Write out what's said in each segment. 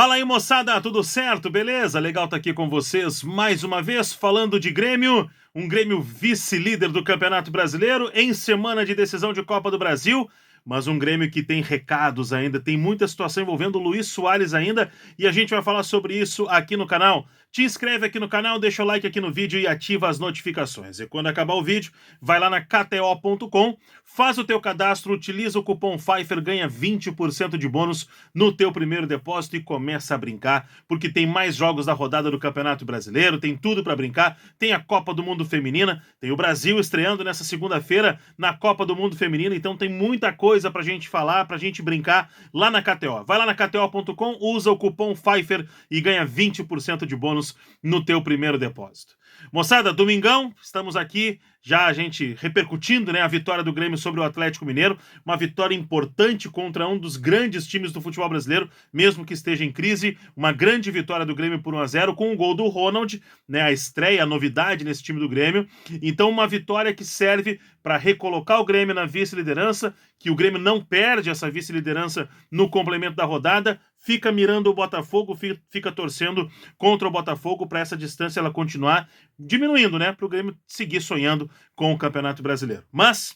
Fala aí, moçada, tudo certo? Beleza? Legal estar aqui com vocês mais uma vez, falando de Grêmio, um Grêmio vice-líder do Campeonato Brasileiro em semana de decisão de Copa do Brasil, mas um Grêmio que tem recados ainda, tem muita situação envolvendo o Luís Soares ainda, e a gente vai falar sobre isso aqui no canal. Te inscreve aqui no canal, deixa o like aqui no vídeo e ativa as notificações. E quando acabar o vídeo, vai lá na KTO.com, faz o teu cadastro, utiliza o cupom Pfeiffer, ganha 20% de bônus no teu primeiro depósito e começa a brincar, porque tem mais jogos da rodada do Campeonato Brasileiro, tem tudo para brincar, tem a Copa do Mundo Feminina, tem o Brasil estreando nessa segunda-feira na Copa do Mundo Feminina, então tem muita coisa pra gente falar, pra gente brincar lá na KTO. Vai lá na KTO.com, usa o cupom Pfeiffer e ganha 20% de bônus no teu primeiro depósito. Moçada, domingão, estamos aqui já a gente repercutindo, né, a vitória do Grêmio sobre o Atlético Mineiro, uma vitória importante contra um dos grandes times do futebol brasileiro, mesmo que esteja em crise, uma grande vitória do Grêmio por 1-0 com o gol do Ronald, né, a estreia, a novidade nesse time do Grêmio. Então uma vitória que serve para recolocar o Grêmio na vice-liderança, que o Grêmio não perde essa vice-liderança no complemento da rodada, fica mirando o Botafogo, fica torcendo contra o Botafogo para essa distância ela continuar diminuindo, né, para o Grêmio seguir sonhando com o Campeonato Brasileiro. Mas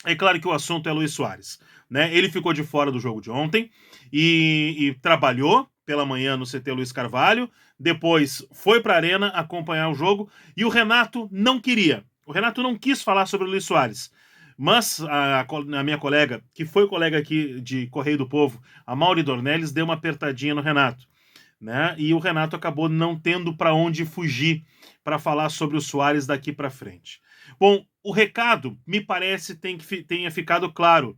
é claro que o assunto é Luís Soares, né? Ele ficou de fora do jogo de ontem e trabalhou pela manhã no CT Luiz Carvalho, depois foi para a Arena acompanhar o jogo e o Renato não queria. O Renato não quis falar sobre o Luís Soares. Mas a minha colega, que foi colega aqui de Correio do Povo, a Mauri Dornelles, deu uma apertadinha no Renato, né? E o Renato acabou não tendo para onde fugir para falar sobre o Soares daqui para frente. Bom, o recado, me parece, tenha ficado claro.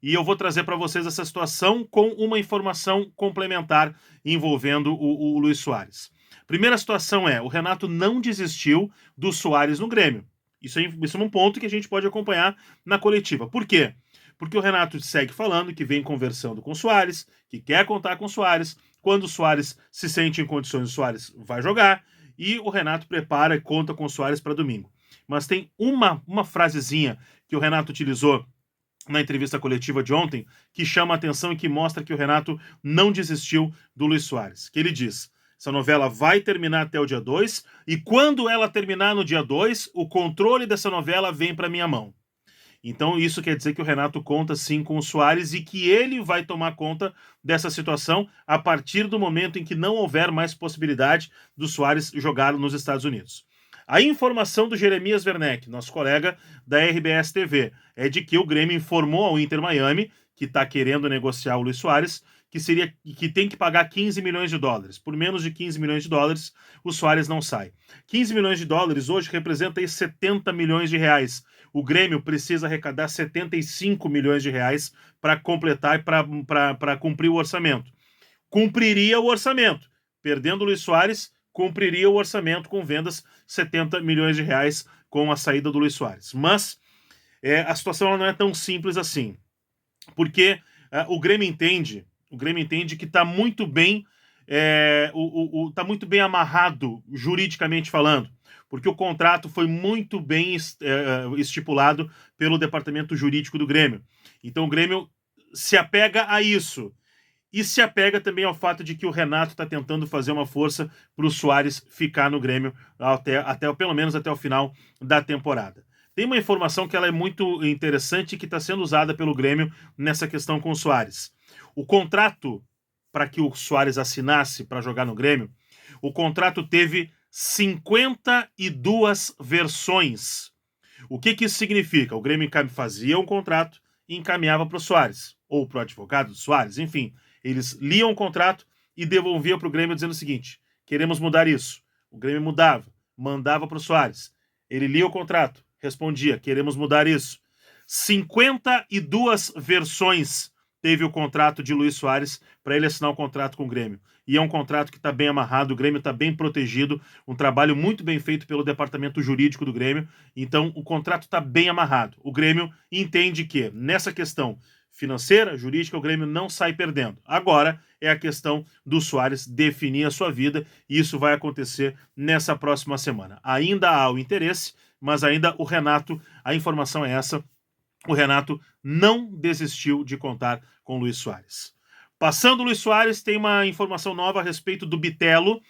E eu vou trazer para vocês essa situação com uma informação complementar envolvendo o Luís Soares. Primeira situação é, o Renato não desistiu do Soares no Grêmio. Isso é um ponto que a gente pode acompanhar na coletiva. Por quê? Porque o Renato segue falando que vem conversando com o Soares, que quer contar com o Soares. Quando o Soares se sente em condições, o Soares vai jogar. E o Renato prepara e conta com o Soares para domingo. Mas tem uma frasezinha que o Renato utilizou na entrevista coletiva de ontem que chama a atenção e que mostra que o Renato não desistiu do Luís Soares. Que ele diz: essa novela vai terminar até o dia 2 e quando ela terminar no dia 2, o controle dessa novela vem para minha mão. Então isso quer dizer que o Renato conta sim com o Soares e que ele vai tomar conta dessa situação a partir do momento em que não houver mais possibilidade do Soares jogar nos Estados Unidos. A informação do Jeremias Werneck, nosso colega da RBS TV, é de que o Grêmio informou ao Inter Miami, que está querendo negociar o Luís Soares, que tem que pagar 15 milhões de dólares. Por menos de 15 milhões de dólares, o Soares não sai. 15 milhões de dólares hoje representa aí 70 milhões de reais. O Grêmio precisa arrecadar 75 milhões de reais para completar e para cumprir o orçamento. Cumpriria o orçamento. Perdendo o Luís Soares, cumpriria o orçamento com vendas 70 milhões de reais com a saída do Luís Soares. Mas a situação não é tão simples assim. Porque o Grêmio entende que está muito bem tá muito bem amarrado juridicamente falando, porque o contrato foi muito bem estipulado pelo departamento jurídico do Grêmio. Então o Grêmio se apega a isso. E se apega também ao fato de que o Renato está tentando fazer uma força para o Soares ficar no Grêmio pelo menos até o final da temporada. Tem uma informação que ela é muito interessante e que está sendo usada pelo Grêmio nessa questão com o Soares. O contrato para que o Soares assinasse para jogar no Grêmio, o contrato teve 52 versões. O que isso significa? O Grêmio fazia um contrato e encaminhava para o Soares, ou para o advogado do Soares, enfim. Eles liam o contrato e devolviam para o Grêmio dizendo o seguinte: queremos mudar isso. O Grêmio mudava, mandava para o Soares. Ele lia o contrato, respondia: queremos mudar isso. 52 versões teve o contrato de Luís Soares para ele assinar um contrato com o Grêmio. E é um contrato que está bem amarrado, o Grêmio está bem protegido, um trabalho muito bem feito pelo departamento jurídico do Grêmio. Então o contrato está bem amarrado. O Grêmio entende que nessa questão financeira, jurídica, o Grêmio não sai perdendo. Agora é a questão do Soares definir a sua vida e isso vai acontecer nessa próxima semana. Ainda há o interesse, mas ainda o Renato, a informação é essa, o Renato não desistiu de contar com o Luís Soares. Passando o Luis Soares, tem uma informação nova a respeito do Bitelo,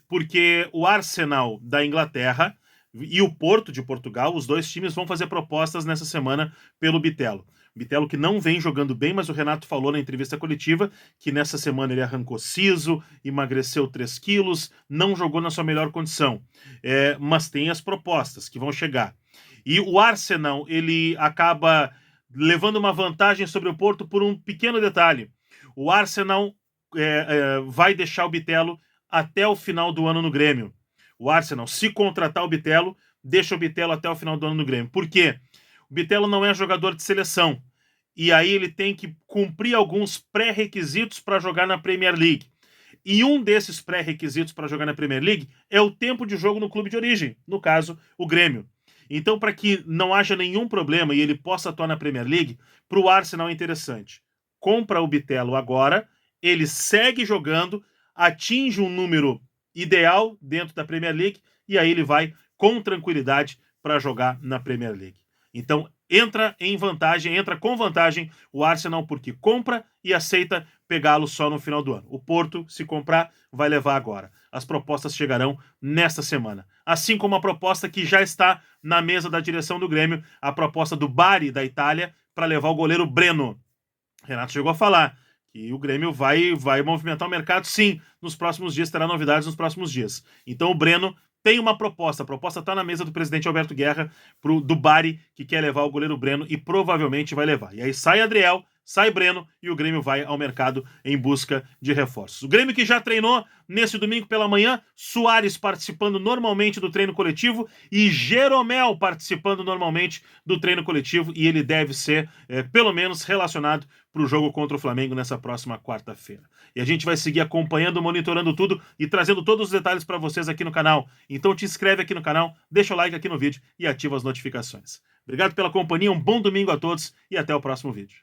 porque o Arsenal da Inglaterra e o Porto de Portugal, os dois times vão fazer propostas nessa semana pelo Bitelo. Bitelo que não vem jogando bem, mas o Renato falou na entrevista coletiva que nessa semana ele arrancou siso, emagreceu 3 quilos, não jogou na sua melhor condição. Mas tem as propostas que vão chegar. E o Arsenal, ele acaba levando uma vantagem sobre o Porto por um pequeno detalhe. O Arsenal vai deixar o Bitelo até o final do ano no Grêmio. O Arsenal, se contratar o Bitelo, deixa o Bitelo até o final do ano no Grêmio. Por quê? O Bitelo não é jogador de seleção. E aí ele tem que cumprir alguns pré-requisitos para jogar na Premier League. E um desses pré-requisitos para jogar na Premier League é o tempo de jogo no clube de origem, no caso, o Grêmio. Então, para que não haja nenhum problema e ele possa atuar na Premier League, para o Arsenal é interessante. Compra o Bitelo agora, ele segue jogando, atinge um número ideal dentro da Premier League e aí ele vai com tranquilidade para jogar na Premier League. Então, entra com vantagem o Arsenal porque compra e aceita pegá-lo só no final do ano. O Porto, se comprar, vai levar agora. As propostas chegarão nesta semana. Assim como a proposta que já está na mesa da direção do Grêmio, a proposta do Bari, da Itália, para levar o goleiro Breno. Renato chegou a falar que o Grêmio vai movimentar o mercado, sim, nos próximos dias, terá novidades nos próximos dias. Então o Breno tem uma proposta, a proposta está na mesa do presidente Alberto Guerra, do Bari, que quer levar o goleiro Breno e provavelmente vai levar. E aí sai Adriel, sai Breno e o Grêmio vai ao mercado em busca de reforços. O Grêmio que já treinou nesse domingo pela manhã, Soares participando normalmente do treino coletivo e Jeromel participando normalmente do treino coletivo e ele deve ser, pelo menos, relacionado para o jogo contra o Flamengo nessa próxima quarta-feira. E a gente vai seguir acompanhando, monitorando tudo e trazendo todos os detalhes para vocês aqui no canal. Então te inscreve aqui no canal, deixa o like aqui no vídeo e ativa as notificações. Obrigado pela companhia, um bom domingo a todos e até o próximo vídeo.